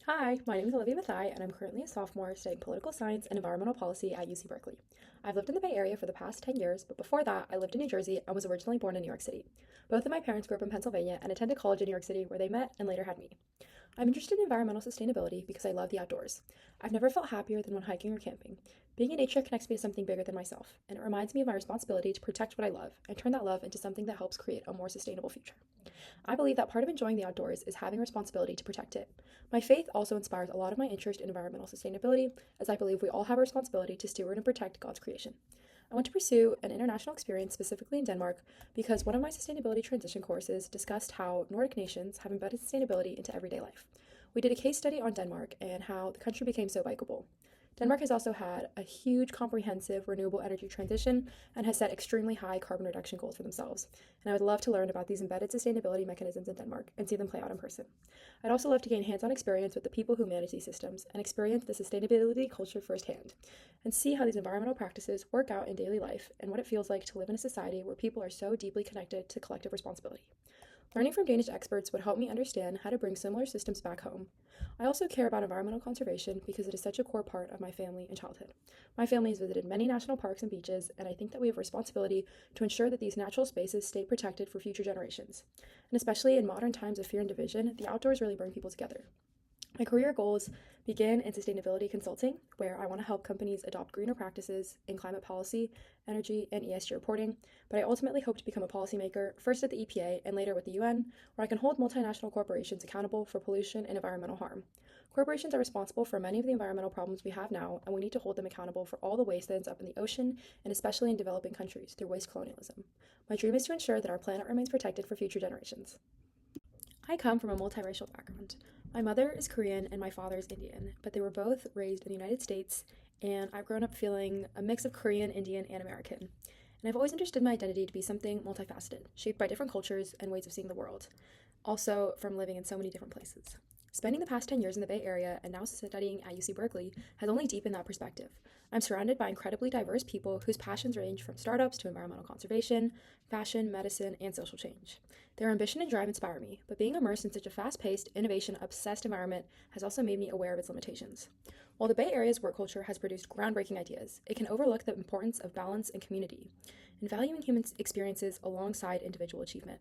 Hi, my name is Olivia Mathai, and I'm currently a sophomore studying political science and environmental policy at UC Berkeley. I've lived in the Bay Area for the past 10 years, but before that, I lived in New Jersey and was originally born in New York City. Both of my parents grew up in Pennsylvania and attended college in New York City, where they met and later had me. I'm interested in environmental sustainability because I love the outdoors. I've never felt happier than when hiking or camping. Being in nature connects me to something bigger than myself, and it reminds me of my responsibility to protect what I love and turn that love into something that helps create a more sustainable future. I believe that part of enjoying the outdoors is having responsibility to protect it. My faith also inspires a lot of my interest in environmental sustainability, as I believe we all have a responsibility to steward and protect God's creation. I want to pursue an international experience specifically in Denmark because one of my sustainability transition courses discussed how Nordic nations have embedded sustainability into everyday life. We did a case study on Denmark and how the country became so bikeable. Denmark has also had a huge comprehensive renewable energy transition and has set extremely high carbon reduction goals for themselves. And I would love to learn about these embedded sustainability mechanisms in Denmark and see them play out in person. I'd also love to gain hands on experience with the people who manage these systems and experience the sustainability culture firsthand and see how these environmental practices work out in daily life and what it feels like to live in a society where people are so deeply connected to collective responsibility. Learning from Danish experts would help me understand how to bring similar systems back home. I also care about environmental conservation because it is such a core part of my family and childhood. My family has visited many national parks and beaches, and I think that we have a responsibility to ensure that these natural spaces stay protected for future generations. And especially in modern times of fear and division, the outdoors really bring people together. My career goals begin in sustainability consulting, where I want to help companies adopt greener practices in climate policy, energy, and ESG reporting. But I ultimately hope to become a policymaker, first at the EPA and later with the UN, where I can hold multinational corporations accountable for pollution and environmental harm. Corporations are responsible for many of the environmental problems we have now, and we need to hold them accountable for all the waste that ends up in the ocean, and especially in developing countries through waste colonialism. My dream is to ensure that our planet remains protected for future generations. I come from a multiracial background. My mother is Korean and my father is Indian, but they were both raised in the United States, and I've grown up feeling a mix of Korean, Indian, and American. And I've always understood my identity to be something multifaceted, shaped by different cultures and ways of seeing the world, also from living in so many different places. Spending the past 10 years in the Bay Area and now studying at UC Berkeley has only deepened that perspective. I'm surrounded by incredibly diverse people whose passions range from startups to environmental conservation, fashion, medicine, and social change. Their ambition and drive inspire me, but being immersed in such a fast paced, innovation obsessed environment has also made me aware of its limitations. While the Bay Area's work culture has produced groundbreaking ideas, it can overlook the importance of balance and community, and valuing human experiences alongside individual achievement.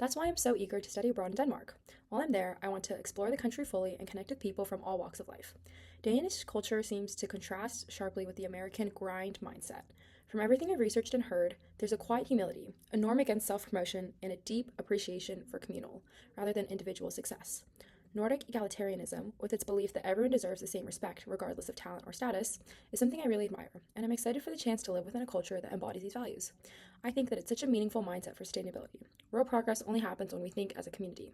That's why I'm so eager to study abroad in Denmark. While I'm there, I want to explore the country fully and connect with people from all walks of life. Danish culture seems to contrast sharply with the American grind mindset. From everything I've researched and heard, there's a quiet humility, a norm against self promotion, and a deep appreciation for communal, rather than individual success. Nordic egalitarianism, with its belief that everyone deserves the same respect, regardless of talent or status, is something I really admire, and I'm excited for the chance to live within a culture that embodies these values. I think that it's such a meaningful mindset for sustainability. Real progress only happens when we think as a community.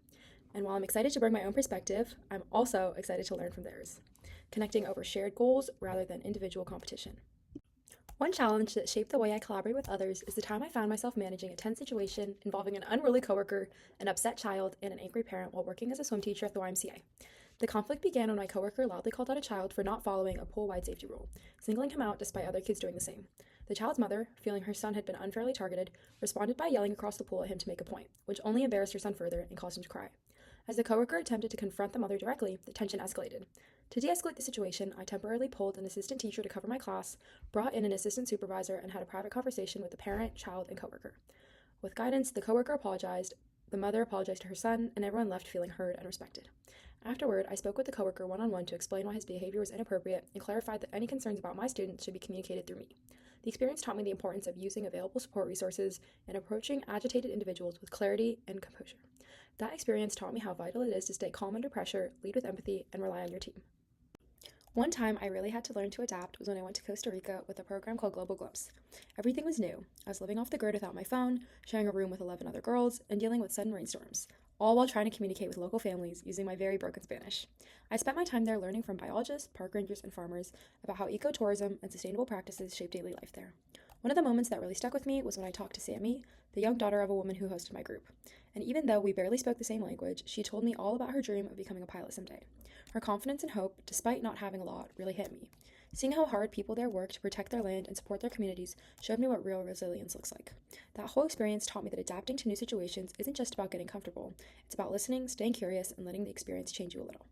And while I'm excited to bring my own perspective, I'm also excited to learn from theirs, connecting over shared goals rather than individual competition. One challenge that shaped the way I collaborate with others is the time I found myself managing a tense situation involving an unruly coworker, an upset child, and an angry parent while working as a swim teacher at the YMCA. The conflict began when my coworker loudly called out a child for not following a pool-wide safety rule, singling him out despite other kids doing the same. The child's mother, feeling her son had been unfairly targeted, responded by yelling across the pool at him to make a point, which only embarrassed her son further and caused him to cry. As the coworker attempted to confront the mother directly, the tension escalated. To de-escalate the situation, I temporarily pulled an assistant teacher to cover my class, brought in an assistant supervisor, and had a private conversation with the parent, child, and coworker. With guidance, the coworker apologized, the mother apologized to her son, and everyone left feeling heard and respected. Afterward, I spoke with the coworker one-on-one to explain why his behavior was inappropriate and clarified that any concerns about my students should be communicated through me. The experience taught me the importance of using available support resources and approaching agitated individuals with clarity and composure. That experience taught me how vital it is to stay calm under pressure, lead with empathy, and rely on your team. One time I really had to learn to adapt was when I went to Costa Rica with a program called Global Glimpse. Everything was new. I was living off the grid without my phone, sharing a room with 11 other girls, and dealing with sudden rainstorms, all while trying to communicate with local families using my very broken Spanish. I spent my time there learning from biologists, park rangers, and farmers about how ecotourism and sustainable practices shape daily life there. One of the moments that really stuck with me was when I talked to Ciee, the young daughter of a woman who hosted my group. And even though we barely spoke the same language, she told me all about her dream of becoming a pilot someday. Her confidence and hope, despite not having a lot, really hit me. Seeing how hard people there work to protect their land and support their communities showed me what real resilience looks like. That whole experience taught me that adapting to new situations isn't just about getting comfortable. It's about listening, staying curious, and letting the experience change you a little.